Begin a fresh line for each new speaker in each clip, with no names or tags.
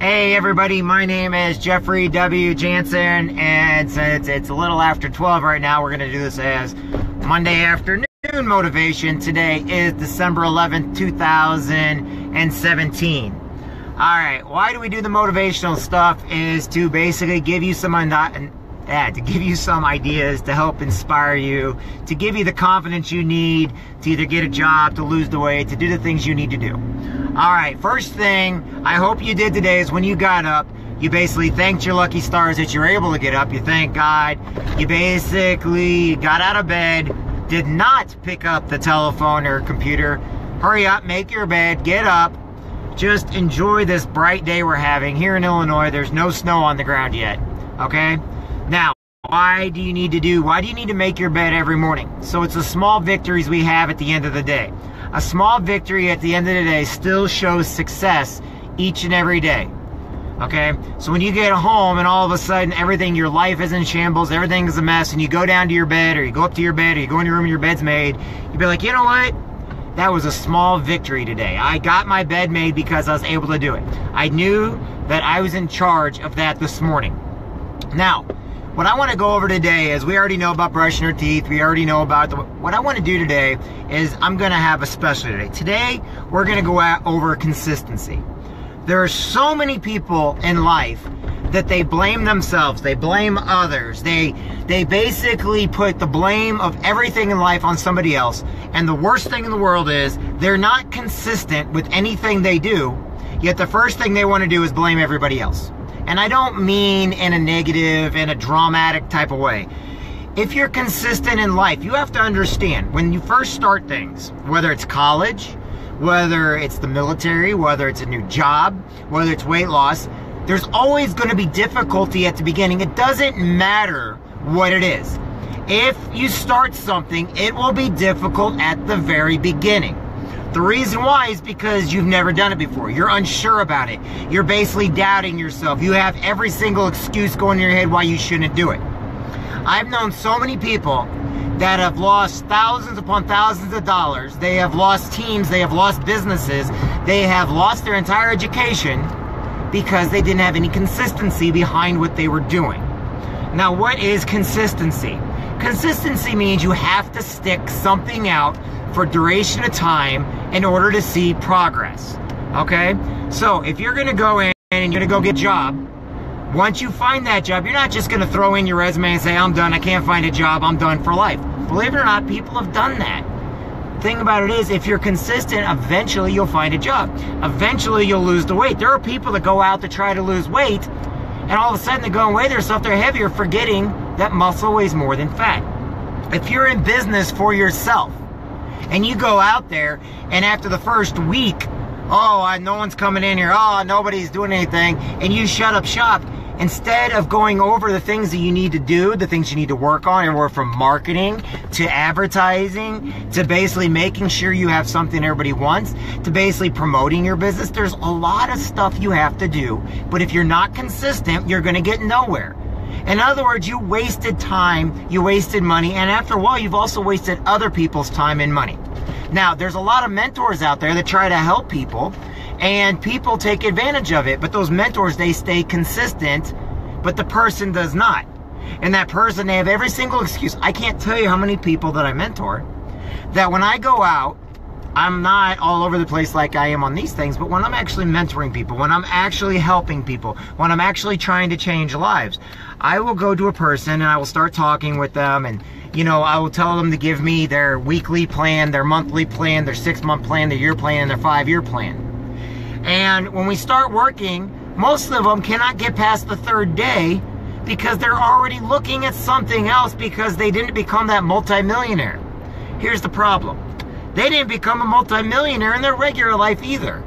Hey everybody, my name is Jeffrey W. Jansen, and since it's a little after 12 right now, we're going to do this as Monday afternoon motivation. Today is December 11th, 2017. Alright, why do we do the motivational stuff? Is to basically give you some ideas to help inspire you, to give you the confidence you need to either get a job, to lose the weight, to do the things you need to do. Alright, first thing I hope you did today is when you got up, you basically thanked your lucky stars that you're able to get up. You thank God. You basically got out of bed, did not pick up the telephone or computer. Hurry up, make your bed, get up. Just enjoy this bright day we're having. Here in Illinois, there's no snow on the ground yet. Okay? Now, why do you need to make your bed every morning? So it's the small victories we have at the end of the day. A small victory at the end of the day still shows success each and every day. Okay? So when you get home and all of a sudden everything, your life is in shambles, everything is a mess, and you go down to your bed, or you go up to your bed, or you go in your room and your bed's made, you'd be like, you know what? That was a small victory today. I got my bed made because I was able to do it. I knew that I was in charge of that this morning. Now, what I want to go over today is, we already know about brushing our teeth. We already know about what I want to do today is I'm going to have a special today. Today, we're going to go over consistency. There are so many people in life that they blame themselves. They blame others. They basically put the blame of everything in life on somebody else. And the worst thing in the world is they're not consistent with anything they do, yet the first thing they want to do is blame everybody else. And I don't mean in a negative, in a dramatic type of way. If you're consistent in life, you have to understand, when you first start things, whether it's college, whether it's the military, whether it's a new job, whether it's weight loss, there's always going to be difficulty at the beginning. It doesn't matter what it is. If you start something, it will be difficult at the very beginning. The reason why is because you've never done it before. You're unsure about it. You're basically doubting yourself. You have every single excuse going in your head why you shouldn't do it. I've known so many people that have lost thousands upon thousands of dollars. They have lost teams. They have lost businesses. They have lost their entire education because they didn't have any consistency behind what they were doing. Now, what is consistency? Consistency means you have to stick something out for duration of time in order to see progress. Okay? So if you're going to go in and you're going to go get a job, once you find that job, you're not just going to throw in your resume and say, I'm done, I can't find a job, I'm done for life. Believe it or not, people have done that. The thing about it is, if you're consistent, eventually you'll find a job. Eventually you'll lose the weight. There are people that go out to try to lose weight, and all of a sudden they go and weigh themselves, they're heavier, forgetting that muscle weighs more than fat. If you're in business for yourself, and you go out there, and after the first week, oh, no one's coming in here, oh, nobody's doing anything, and you shut up shop, instead of going over the things that you need to do, the things you need to work on, anywhere from marketing to advertising to basically making sure you have something everybody wants, to basically promoting your business, there's a lot of stuff you have to do. But if you're not consistent, you're going to get nowhere. In other words, you wasted time, you wasted money, and after a while, you've also wasted other people's time and money. Now, there's a lot of mentors out there that try to help people, and people take advantage of it, but those mentors, they stay consistent, but the person does not. And that person, they have every single excuse. I can't tell you how many people that I mentor, that when I go out, I'm not all over the place like I am on these things, but when I'm actually mentoring people, when I'm actually helping people, when I'm actually trying to change lives, I will go to a person and I will start talking with them, and I will tell them to give me their weekly plan, their monthly plan, their 6-month plan, their year plan, their 5-year plan. And when we start working, most of them cannot get past the 3rd day because they're already looking at something else because they didn't become that multimillionaire. Here's the problem. They didn't become a multimillionaire in their regular life either.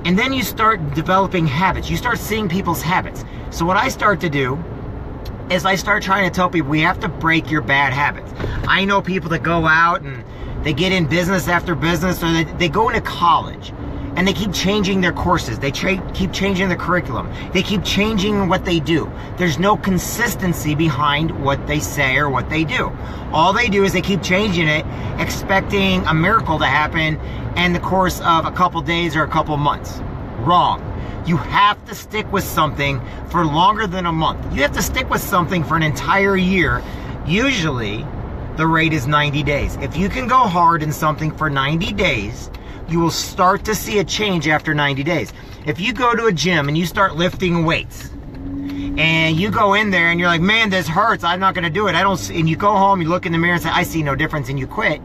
And then you start developing habits. You start seeing people's habits. So what I start to do is I start trying to tell people, we have to break your bad habits. I know people that go out and they get in business after business, or they go into college and they keep changing their courses. They keep changing the curriculum. They keep changing what they do. There's no consistency behind what they say or what they do. All they do is they keep changing it, expecting a miracle to happen in the course of a couple days or a couple months. Wrong. You have to stick with something for longer than a month. You have to stick with something for an entire year. Usually, the rate is 90 days. If you can go hard in something for 90 days, you will start to see a change after 90 days. If you go to a gym and you start lifting weights, and you go in there and you're like, man, this hurts, I'm not going to do it. And you go home, you look in the mirror and say, I see no difference, and you quit.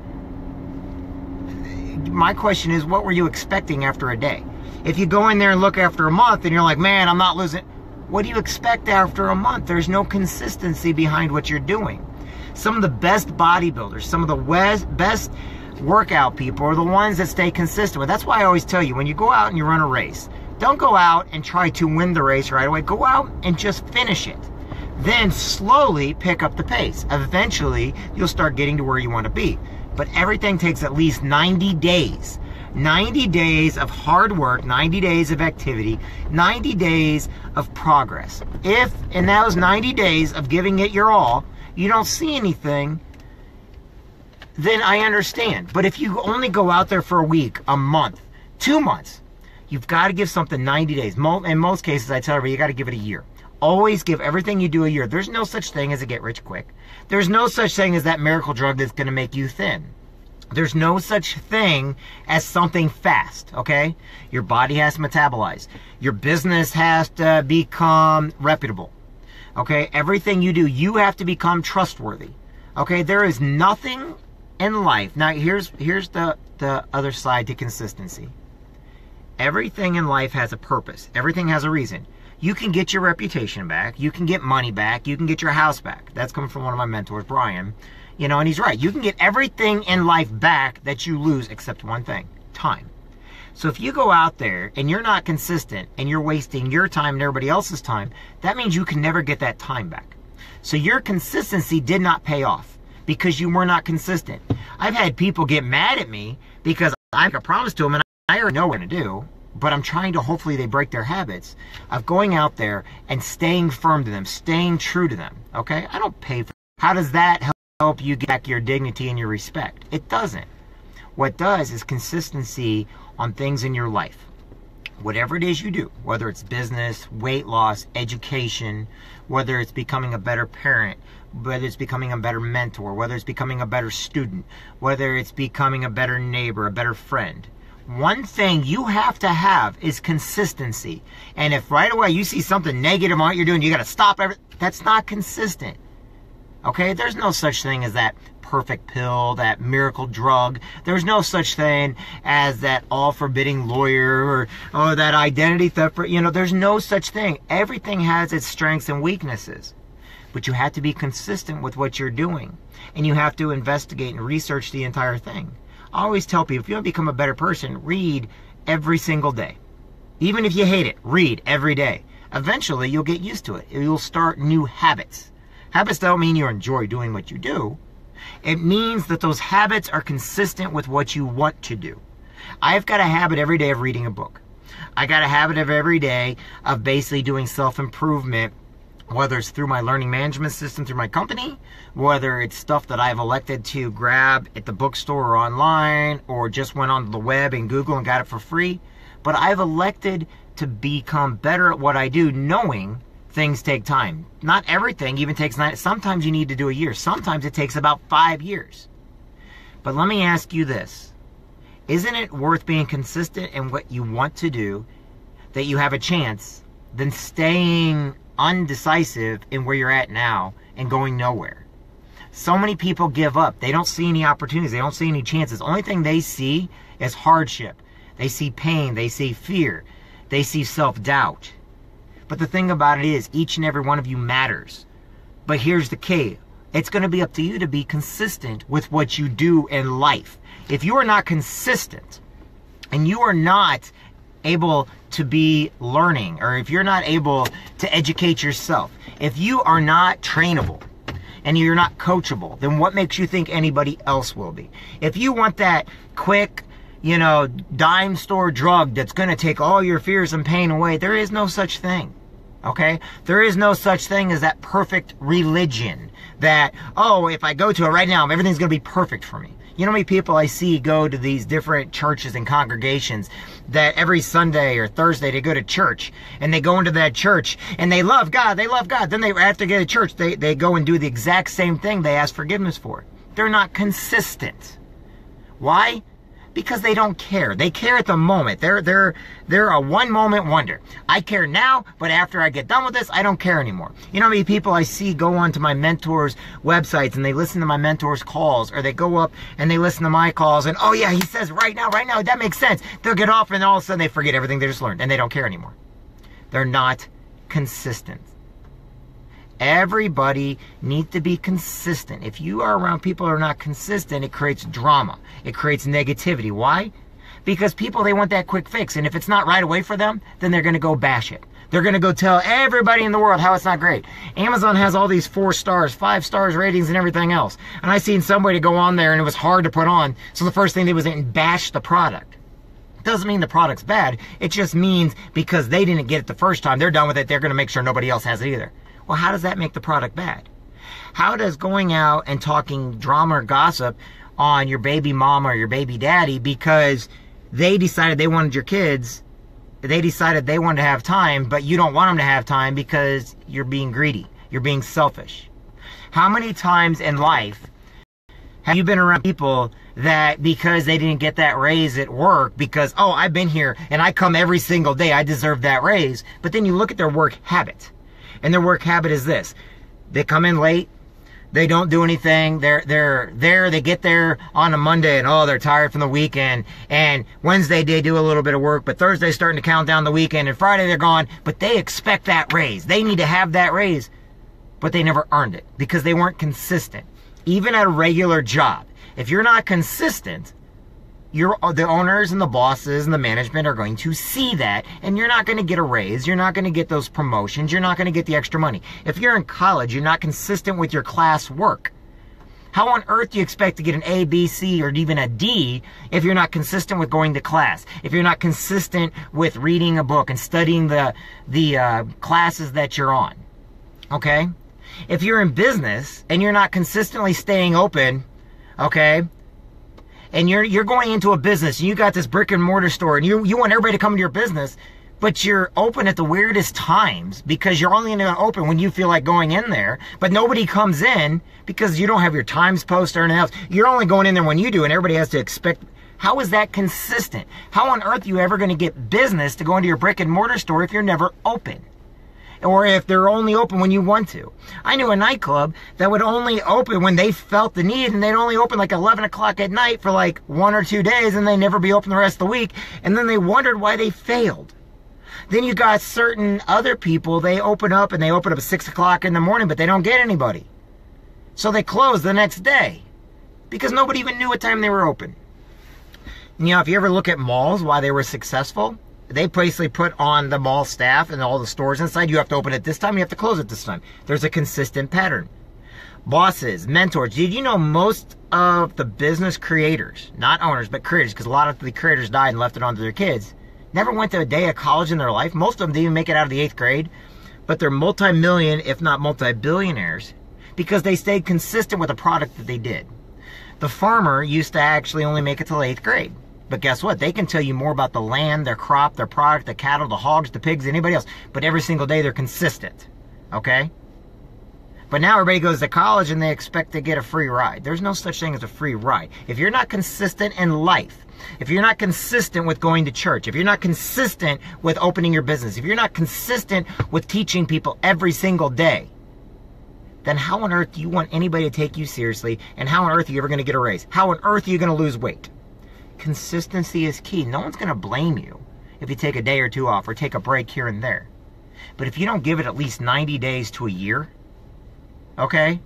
My question is, what were you expecting after a day? If you go in there and look after a month and you're like, man, I'm not losing, what do you expect after a month? There's no consistency behind what you're doing. Some of the best bodybuilders, some of the best workout people are the ones that stay consistent with. That's why I always tell you, when you go out and you run a race, don't go out and try to win the race right away. Go out and just finish it. Then slowly pick up the pace. Eventually, you'll start getting to where you want to be. But everything takes at least 90 days. 90 days of hard work, 90 days of activity, 90 days of progress. If in those 90 days of giving it your all, you don't see anything, then I understand. But if you only go out there for a week, a month, 2 months, you've got to give something 90 days. In most cases, I tell everybody, you got to give it a year. Always give everything you do a year. There's no such thing as a get rich quick. There's no such thing as that miracle drug that's going to make you thin. There's no such thing as something fast, okay? Your body has to metabolize. Your business has to become reputable, okay? Everything you do, you have to become trustworthy, okay? There is nothing in life. Now, here's the other side to consistency. Everything in life has a purpose. Everything has a reason. You can get your reputation back. You can get money back. You can get your house back. That's coming from one of my mentors, Brian. You know, and he's right. You can get everything in life back that you lose except one thing, time. So if you go out there and you're not consistent and you're wasting your time and everybody else's time, that means you can never get that time back. So your consistency did not pay off because you were not consistent. I've had people get mad at me because I make a promise to them and I already know what to do, but I'm trying to, hopefully they break their habits of going out there and staying firm to them, staying true to them, okay? I don't pay for. How does that help you get back your dignity and your respect? It doesn't. What does is consistency on things in your life. Whatever it is you do, whether it's business, weight loss, education, whether it's becoming a better parent, whether it's becoming a better mentor, whether it's becoming a better student, whether it's becoming a better neighbor, a better friend. One thing you have to have is consistency. And if right away you see something negative on what you're doing, you got to stop everything. That's not consistent. Okay? There's no such thing as that perfect pill, that miracle drug. There's no such thing as that all-forbidding lawyer or that identity theft. You know, there's no such thing. Everything has its strengths and weaknesses. But you have to be consistent with what you're doing. And you have to investigate and research the entire thing. I always tell people, if you want to become a better person, read every single day. Even if you hate it, read every day. Eventually, you'll get used to it. You'll start new habits. Habits don't mean you enjoy doing what you do. It means that those habits are consistent with what you want to do. I've got a habit every day of reading a book. I got a habit of every day of basically doing self-improvement, whether it's through my learning management system through my company, whether it's stuff that I've elected to grab at the bookstore or online, or just went onto the web and Google and got it for free. But I've elected to become better at what I do, knowing things take time. Not everything even takes 9. Sometimes you need to do a year. Sometimes it takes about 5 years. But let me ask you this. Isn't it worth being consistent in what you want to do, that you have a chance, than staying undecisive in where you're at now and going nowhere? So many people give up. They don't see any opportunities. They don't see any chances. The only thing they see is hardship. They see pain. They see fear. They see self-doubt. But the thing about it is, each and every one of you matters. But here's the key. It's going to be up to you to be consistent with what you do in life. If you are not consistent and you are not able to be learning, or if you're not able to educate yourself, if you are not trainable and you're not coachable, then what makes you think anybody else will be? If you want that quick, you know, dime store drug that's going to take all your fears and pain away, there is no such thing. Okay? There is no such thing as that perfect religion that, oh, if I go to it right now, everything's going to be perfect for me. You know how many people I see go to these different churches and congregations that every Sunday or Thursday they go to church and they go into that church and they love God, Then they, after they get to church, they go and do the exact same thing they ask forgiveness for. They're not consistent. Why? Because they don't care. They care at the moment. They're a one moment wonder. I care now, but after I get done with this, I don't care anymore. You know how many people I see go onto my mentors' websites and they listen to my mentors' calls, or they go up and they listen to my calls and, oh yeah, he says right now, that makes sense. They'll get off and all of a sudden they forget everything they just learned and they don't care anymore. They're not consistent. Everybody needs to be consistent. If you are around people who are not consistent, it creates drama. It creates negativity. Why? Because people, they want that quick fix. And if it's not right away for them, then they're going to go bash it. They're going to go tell everybody in the world how it's not great. Amazon has all these 4 stars, 5 stars ratings and everything else. And I seen somebody go on there and it was hard to put on. So the first thing they was in bash the product. Doesn't mean the product's bad. It just means because they didn't get it the first time, they're done with it. They're going to make sure nobody else has it either. Well, how does that make the product bad? How does going out and talking drama or gossip on your baby mama or your baby daddy because they decided they wanted your kids, they decided they wanted to have time, but you don't want them to have time because you're being greedy, you're being selfish? How many times in life have you been around people that because they didn't get that raise at work because, oh, I've been here and I come every single day, I deserve that raise, but then you look at their work habit. And their work habit is this. They come in late. They don't do anything. They're there. They get there on a Monday and, oh, they're tired from the weekend. And Wednesday they do a little bit of work, but Thursday's starting to count down the weekend. And Friday they're gone. But they expect that raise. They need to have that raise. But they never earned it because they weren't consistent. Even at a regular job, if you're not consistent, the owners and the bosses and the management are going to see that, and you're not going to get a raise. You're not going to get those promotions. You're not going to get the extra money. If you're in college, you're not consistent with your class work. How on earth do you expect to get an A, B, C, or even a D if you're not consistent with going to class? If you're not consistent with reading a book and studying the classes that you're on? Okay? If you're in business and you're not consistently staying open, okay, and you're going into a business and you got this brick and mortar store and you want everybody to come to your business, but you're open at the weirdest times because you're only going to open when you feel like going in there, but nobody comes in because you don't have your times post or anything else. You're only going in there when you do and everybody has to expect. How is that consistent? How on earth are you ever going to get business to go into your brick and mortar store if you're never open? Or if they're only open when you want to. I knew a nightclub that would only open when they felt the need, and they'd only open like 11 o'clock at night for like 1 or 2 days, and they'd never be open the rest of the week, and then they wondered why they failed. Then you got certain other people, they open up at 6 o'clock in the morning, but they don't get anybody. So they close the next day because nobody even knew what time they were open. And, you know, if you ever look at malls, why they were successful, they basically put on the mall staff and all the stores inside. You have to open at this time. You have to close at this time. There's a consistent pattern. Bosses, mentors. Did you know most of the business creators, not owners, but creators, because a lot of the creators died and left it on to their kids, never went to a day of college in their life. Most of them didn't even make it out of the 8th grade. But they're multi-million, if not multi-billionaires, because they stayed consistent with the product that they did. The farmer used to actually only make it till 8th grade. But guess what? They can tell you more about the land, their crop, their product, the cattle, the hogs, the pigs, anybody else. But every single day they're consistent. Okay? But now everybody goes to college and they expect to get a free ride. There's no such thing as a free ride. If you're not consistent in life, if you're not consistent with going to church, if you're not consistent with opening your business, if you're not consistent with teaching people every single day, then how on earth do you want anybody to take you seriously? And how on earth are you ever going to get a raise? How on earth are you going to lose weight? Consistency is key. No one's going to blame you if you take a day or two off or take a break here and there. But if you don't give it at least 90 days to a year, okay,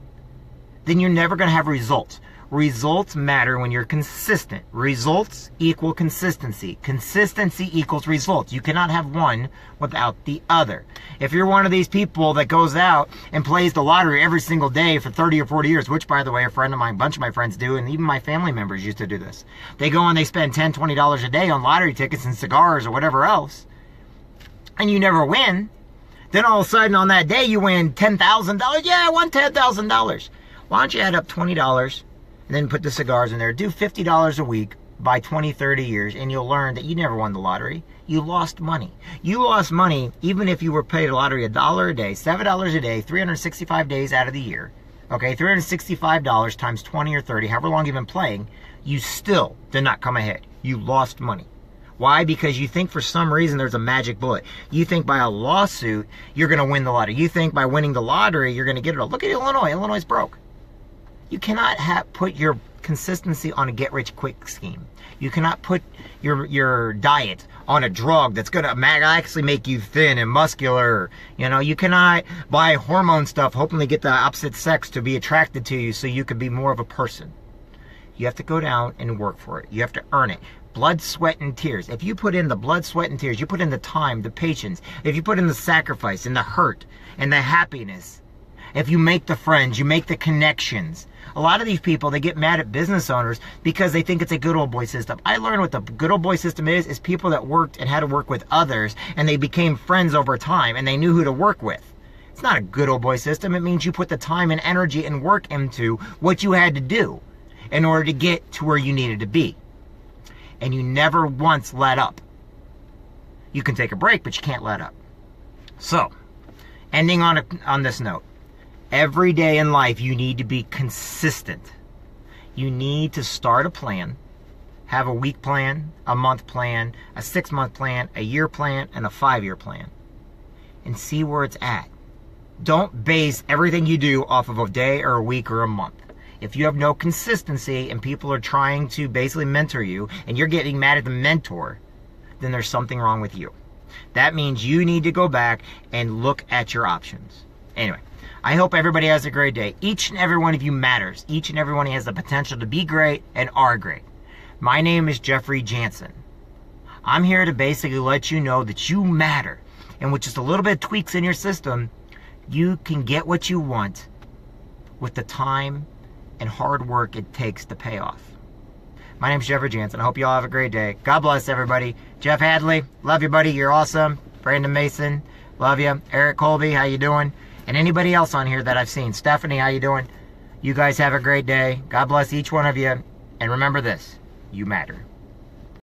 then you're never going to have results. Results matter when you're consistent. Results equal consistency. Consistency equals results. You cannot have one without the other. If you're one of these people that goes out and plays the lottery every single day for 30 or 40 years, which, by the way, a friend of mine, a bunch of my friends do, and even my family members used to do this. They go and they spend $10, $20 a day on lottery tickets and cigars or whatever else, and you never win. Then all of a sudden on that day you win $10,000. Yeah, I won $10,000. Why don't you add up $20 and then put the cigars in there. Do $50 a week by 20, 30 years, and you'll learn that you never won the lottery. You lost money. You lost money even if you were paid a lottery $1 a day, $7 a day, 365 days out of the year. Okay, $365 times 20 or 30, however long you've been playing, you still did not come ahead. You lost money. Why? Because you think for some reason there's a magic bullet. You think by a lawsuit, you're going to win the lottery. You think by winning the lottery, you're going to get it all. Look at Illinois. Illinois is broke. You cannot put your consistency on a get-rich-quick scheme. You cannot put your diet on a drug that's going to actually make you thin and muscular. You know, you cannot buy hormone stuff hoping to get the opposite sex to be attracted to you so you can be more of a person. You have to go down and work for it. You have to earn it. Blood, sweat, and tears. If you put in the blood, sweat, and tears, you put in the time, the patience, if you put in the sacrifice and the hurt and the happiness, if you make the friends, you make the connections. A lot of these people, they get mad at business owners because they think it's a good old boy system. I learned what the good old boy system is people that worked and had to work with others, and they became friends over time, and they knew who to work with. It's not a good old boy system. It means you put the time and energy and work into what you had to do in order to get to where you needed to be. And you never once let up. You can take a break, but you can't let up. So, ending on this note, every day in life you need to be consistent. You need to start a plan, have a week plan, a month plan, a 6-month plan, a year plan, and a 5-year plan, and see where it's at. Don't base everything you do off of a day or a week or a month. If you have no consistency and people are trying to basically mentor you and you're getting mad at the mentor, then there's something wrong with you. That means you need to go back and look at your options. Anyway, I hope everybody has a great day. Each and every one of you matters. Each and every one has the potential to be great and are great. My name is Jeffrey Jansen. I'm here to basically let you know that you matter. And with just a little bit of tweaks in your system, you can get what you want with the time and hard work it takes to pay off. My name's Jeffrey Jansen. I hope you all have a great day. God bless everybody. Jeff Hadley, love you, buddy. You're awesome. Brandon Mason, love you. Eric Colby, how you doing? And anybody else on here that I've seen. Stephanie, how you doing? You guys have a great day. God bless each one of you. And remember this, you matter.